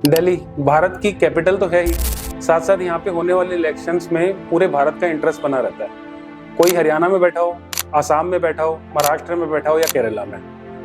दिल्ली भारत की कैपिटल तो है ही, साथ साथ यहाँ पे होने वाले इलेक्शंस में पूरे भारत का इंटरेस्ट बना रहता है। कोई हरियाणा में बैठा हो, आसाम में बैठा हो, महाराष्ट्र में बैठा हो या केरला में,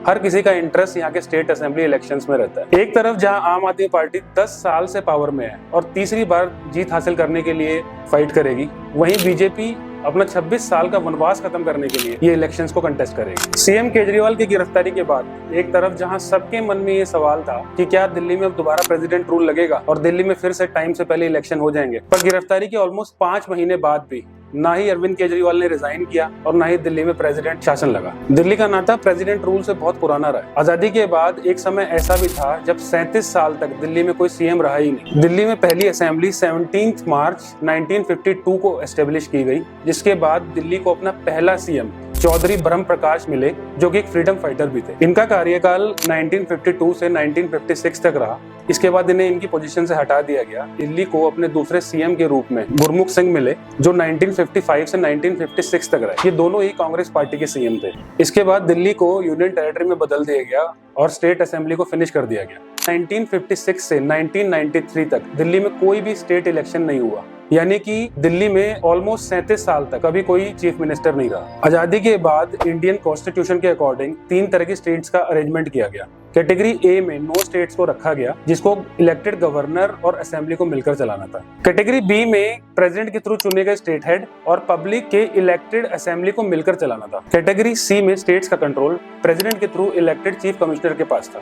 हर किसी का इंटरेस्ट यहाँ के स्टेट असेंबली इलेक्शंस में रहता है। एक तरफ जहाँ आम आदमी पार्टी 10 साल से पावर में है और तीसरी बार जीत हासिल करने के लिए फाइट करेगी, वहीं बीजेपी अपना 26 साल का वनवास खत्म करने के लिए ये इलेक्शंस को कंटेस्ट करेगी। सीएम केजरीवाल की गिरफ्तारी के बाद एक तरफ जहां सबके मन में ये सवाल था कि क्या दिल्ली में अब दोबारा प्रेसिडेंट रूल लगेगा और दिल्ली में फिर से टाइम से पहले इलेक्शन हो जाएंगे, पर गिरफ्तारी के ऑलमोस्ट 5 महीने बाद भी ना ही अरविंद केजरीवाल ने रिजाइन किया और ना ही दिल्ली में प्रेसिडेंट शासन लगा। दिल्ली का नाता प्रेसिडेंट रूल से बहुत पुराना रहा है। आजादी के बाद एक समय ऐसा भी था जब 37 साल तक दिल्ली में कोई सीएम रहा ही नहीं। दिल्ली में पहली असेंबली 17 मार्च 1952 को एस्टेब्लिश की गई, जिसके बाद दिल्ली को अपना पहला सीएम चौधरी ब्रह्म प्रकाश मिले, जो कि एक फ्रीडम फाइटर भी थे। इनका कार्यकाल 1952 से 1956 तक रहा। इसके बाद इन्हें इनकी पोजीशन से हटा दिया गया। दिल्ली को अपने दूसरे सीएम के रूप में गुरमुख सिंह मिले, जो 1955 से 1956 तक रहे। ये दोनों ही कांग्रेस पार्टी के सीएम थे। इसके बाद दिल्ली को यूनियन टेरिटरी में बदल दिया गया और स्टेट असेंबली को फिनिश कर दिया गया। 1956 से 1993 तक दिल्ली में कोई भी स्टेट इलेक्शन नहीं हुआ, यानी कि दिल्ली में ऑलमोस्ट 37 साल तक कभी कोई चीफ मिनिस्टर नहीं रहा। आजादी के बाद इंडियन कॉन्स्टिट्यूशन के अकॉर्डिंग 3 तरह की स्टेट्स का अरेंजमेंट किया गया। कैटेगरी ए में 9 स्टेट्स को रखा गया, जिसको इलेक्टेड गवर्नर और असेंबली को मिलकर चलाना था। कैटेगरी बी में प्रेसिडेंट के थ्रू चुने गए स्टेट हेड और पब्लिक के इलेक्टेड असेंबली को मिलकर चलाना था। कैटेगरी सी में स्टेट्स का कंट्रोल प्रेसिडेंट के थ्रू इलेक्टेड चीफ कमिश्नर के पास था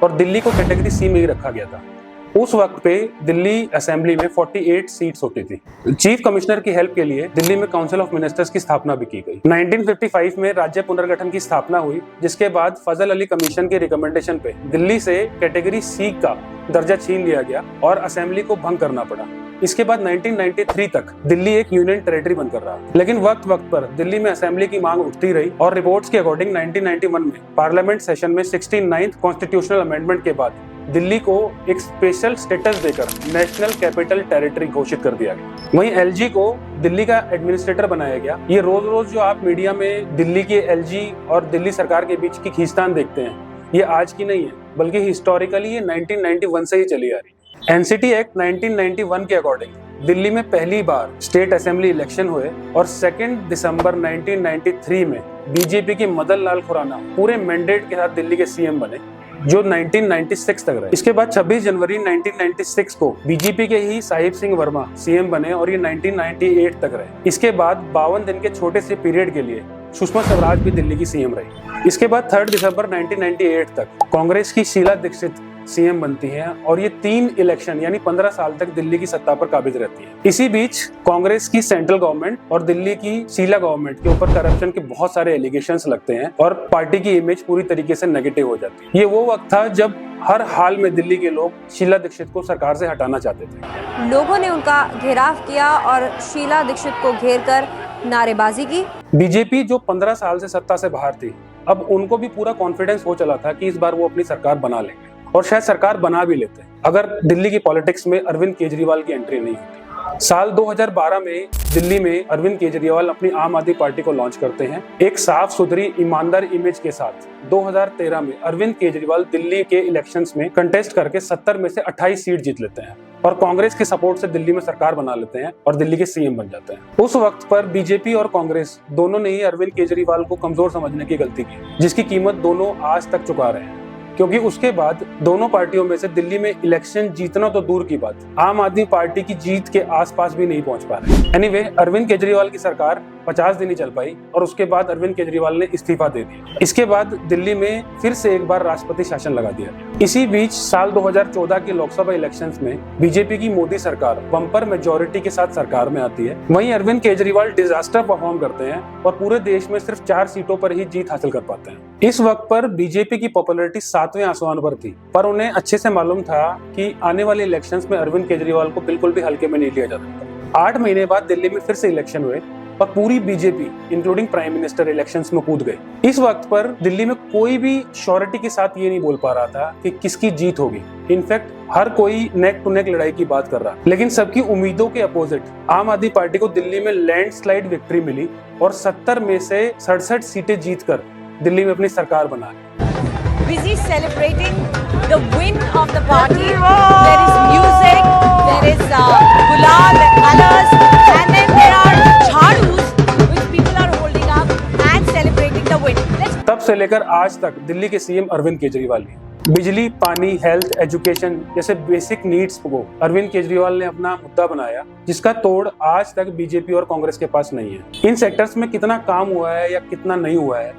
और दिल्ली को कैटेगरी सी में ही रखा गया था। उस वक्त पे दिल्ली असेंबली में 48 सीट्स होती थी। चीफ कमिश्नर की हेल्प के लिए दिल्ली में काउंसिल ऑफ मिनिस्टर्स की स्थापना भी की गई। 1955 में राज्य पुनर्गठन की स्थापना हुई, जिसके बाद फजल अली कमीशन के रिकमेंडेशन पे दिल्ली से कैटेगरी सी का दर्जा छीन लिया गया और असेंबली को भंग करना पड़ा। इसके बाद 1993 तक दिल्ली एक यूनियन टेरिटरी बनकर रहा, लेकिन वक्त वक्त पर दिल्ली में असेंबली की मांग उठती रही और रिपोर्ट्स के अकॉर्डिंग 1991 में पार्लियामेंट सेशन में 69th कॉन्स्टिट्यूशनल अमेंडमेंट के बाद दिल्ली को एक स्पेशल स्टेटस देकर नेशनल कैपिटल टेरिटरी घोषित कर दिया गया। वहीं एलजी को दिल्ली का एडमिनिस्ट्रेटर बनाया गया। ये रोज रोज जो आप मीडिया में दिल्ली के एलजी और दिल्ली सरकार के बीच की खींचतान देखते हैं, ये आज की नहीं है, बल्कि हिस्टोरिकली ये 1991 से ही चली आ रही है। एनसीटी एक्ट 1991 के अकॉर्डिंग दिल्ली में पहली बार स्टेट असेंबली इलेक्शन हुए और 2 दिसंबर 1993 में बीजेपी के मदन लाल खुराना पूरे मैंडेट के साथ दिल्ली के सीएम बने, जो 1996 तक रहे। इसके बाद 26 जनवरी 1996 को बीजेपी के ही साहिब सिंह वर्मा सीएम बने और ये 1998 तक रहे। इसके बाद 52 दिन के छोटे से पीरियड के लिए सुषमा स्वराज भी दिल्ली की सीएम रही। इसके बाद 3 दिसंबर 1998 तक कांग्रेस की शीला दीक्षित सीएम बनती है और ये 3 इलेक्शन यानी 15 साल तक दिल्ली की सत्ता पर काबिज रहती है। इसी बीच कांग्रेस की सेंट्रल गवर्नमेंट और दिल्ली की शीला गवर्नमेंट के ऊपर करप्शन के बहुत सारे एलिगेशंस लगते हैं और पार्टी की इमेज पूरी तरीके से नेगेटिव हो जाती है। ये वो वक्त था जब हर हाल में दिल्ली के लोग शीला दीक्षित को सरकार से हटाना चाहते थे। लोगों ने उनका घेराव किया और शीला दीक्षित को घेर कर नारेबाजी की। बीजेपी जो 15 साल से सत्ता से बाहर थी, अब उनको भी पूरा कॉन्फिडेंस हो चला था कि इस बार वो अपनी सरकार बना लेंगे और शायद सरकार बना भी लेते अगर दिल्ली की पॉलिटिक्स में अरविंद केजरीवाल की एंट्री नहीं होती। साल 2012 में दिल्ली में अरविंद केजरीवाल अपनी आम आदमी पार्टी को लॉन्च करते हैं एक साफ सुथरी ईमानदार इमेज के साथ। 2013 में अरविंद केजरीवाल दिल्ली के इलेक्शंस में कंटेस्ट करके 70 में से 28 सीट जीत लेते हैं और कांग्रेस के सपोर्ट से दिल्ली में सरकार बना लेते हैं और दिल्ली के सीएम बन जाते हैं। उस वक्त पर बीजेपी और कांग्रेस दोनों ने ही अरविंद केजरीवाल को कमजोर समझने की गलती की, जिसकी कीमत दोनों आज तक चुका रहे हैं, क्योंकि उसके बाद दोनों पार्टियों में से दिल्ली में इलेक्शन जीतना तो दूर की बात, आम आदमी पार्टी की जीत के आसपास भी नहीं पहुंच पा रहे। एनीवे, अरविंद केजरीवाल की सरकार 50 दिन ही चल पाई और उसके बाद अरविंद केजरीवाल ने इस्तीफा दे दिया। इसके बाद दिल्ली में फिर से एक बार राष्ट्रपति शासन लगा दिया। इसी बीच साल 2014 के लोकसभा इलेक्शंस में बीजेपी की मोदी सरकार बम्पर मेजोरिटी के साथ सरकार में आती है। वहीं अरविंद केजरीवाल डिजास्टर परफॉर्म करते हैं और पूरे देश में सिर्फ 4 सीटों पर ही जीत हासिल कर पाते हैं। इस वक्त पर बीजेपी की पॉपुलैरिटी 7वें आसमान पर थी, पर उन्हें अच्छे से मालूम था कि आने वाले इलेक्शंस में अरविंद केजरीवाल को बिल्कुल भी हल्के में नहीं लिया जा सकता। 8 महीने बाद दिल्ली में फिर से इलेक्शन हुए और पूरी BJP including prime minister elections में कूद गई। इस वक्त पर दिल्ली में कोई भी श्योरिटी के साथ ये नहीं बोल पा रहा था कि किसकी जीत होगी। इनफैक्ट हर कोई नेक टू नेक लड़ाई की बात कर रहा, लेकिन सबकी उम्मीदों के अपोजिट आम आदमी पार्टी को दिल्ली में लैंडस्लाइड विक्ट्री मिली और 70 में से 67 सीटें जीतकर दिल्ली में अपनी सरकार बना ली। busy celebrating the win of the party. There is music, there is gulal and colors, and then there are jhadus which people are holding up and celebrating the win. तब से लेकर आज तक दिल्ली के सीएम अरविंद केजरीवाल ने बिजली, पानी, हेल्थ, एजुकेशन जैसे बेसिक नीड्स को अरविंद केजरीवाल ने अपना मुद्दा बनाया, जिसका तोड़ आज तक बीजेपी और कांग्रेस के पास नहीं है। इन सेक्टर्स में कितना काम हुआ है या कितना नहीं हुआ है,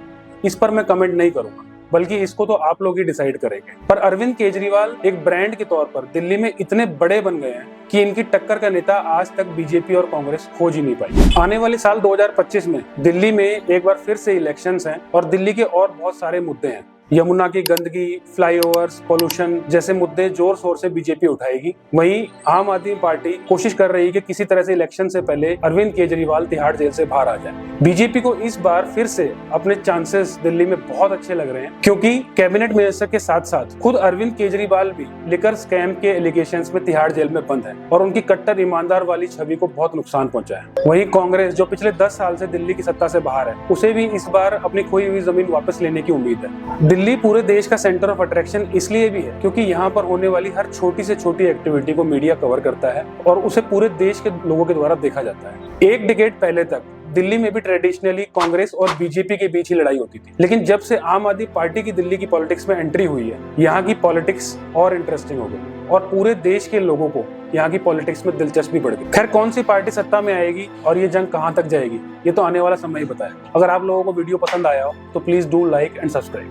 इस पर मैं कमेंट नहीं करूंगा, बल्कि इसको तो आप लोग ही डिसाइड करेंगे। पर अरविंद केजरीवाल एक ब्रांड के तौर पर दिल्ली में इतने बड़े बन गए हैं कि इनकी टक्कर का नेता आज तक बीजेपी और कांग्रेस खोज ही नहीं पाई। आने वाले साल 2025 में दिल्ली में एक बार फिर से इलेक्शंस हैं और दिल्ली के और बहुत सारे मुद्दे हैं। यमुना की गंदगी, फ्लाईओवर्स, पोल्यूशन जैसे मुद्दे जोर शोर से बीजेपी उठाएगी। वहीं आम आदमी पार्टी कोशिश कर रही है कि किसी तरह से इलेक्शन से पहले अरविंद केजरीवाल तिहाड़ जेल से बाहर आ जाए। बीजेपी को इस बार फिर से अपने चांसेस दिल्ली में बहुत अच्छे लग रहे हैं, क्योंकि कैबिनेट मिनिस्टर के साथ साथ खुद अरविंद केजरीवाल भी लिकर स्कैम के एलिगेशंस में तिहाड़ जेल में बंद है और उनकी कट्टर ईमानदार वाली छवि को बहुत नुकसान पहुंचा है। वहीं कांग्रेस, जो पिछले 10 साल से दिल्ली की सत्ता से बाहर है, उसे भी इस बार अपनी खोई हुई जमीन वापस लेने की उम्मीद है। दिल्ली पूरे देश का सेंटर ऑफ अट्रैक्शन इसलिए भी है क्योंकि यहाँ पर होने वाली हर छोटी से छोटी एक्टिविटी को मीडिया कवर करता है और उसे पूरे देश के लोगों के द्वारा देखा जाता है। एक डिकेड पहले तक दिल्ली में भी ट्रेडिशनली कांग्रेस और बीजेपी के बीच ही लड़ाई होती थी, लेकिन जब से आम आदमी पार्टी की दिल्ली की पॉलिटिक्स में एंट्री हुई है, यहाँ की पॉलिटिक्स और इंटरेस्टिंग हो गई और पूरे देश के लोगों को यहाँ की पॉलिटिक्स में दिलचस्पी बढ़ गई। खैर, कौन सी पार्टी सत्ता में आएगी और ये जंग कहाँ तक जाएगी, ये तो आने वाला समय ही बताएगा। अगर आप लोगों को वीडियो पसंद आया हो तो please do like and subscribe.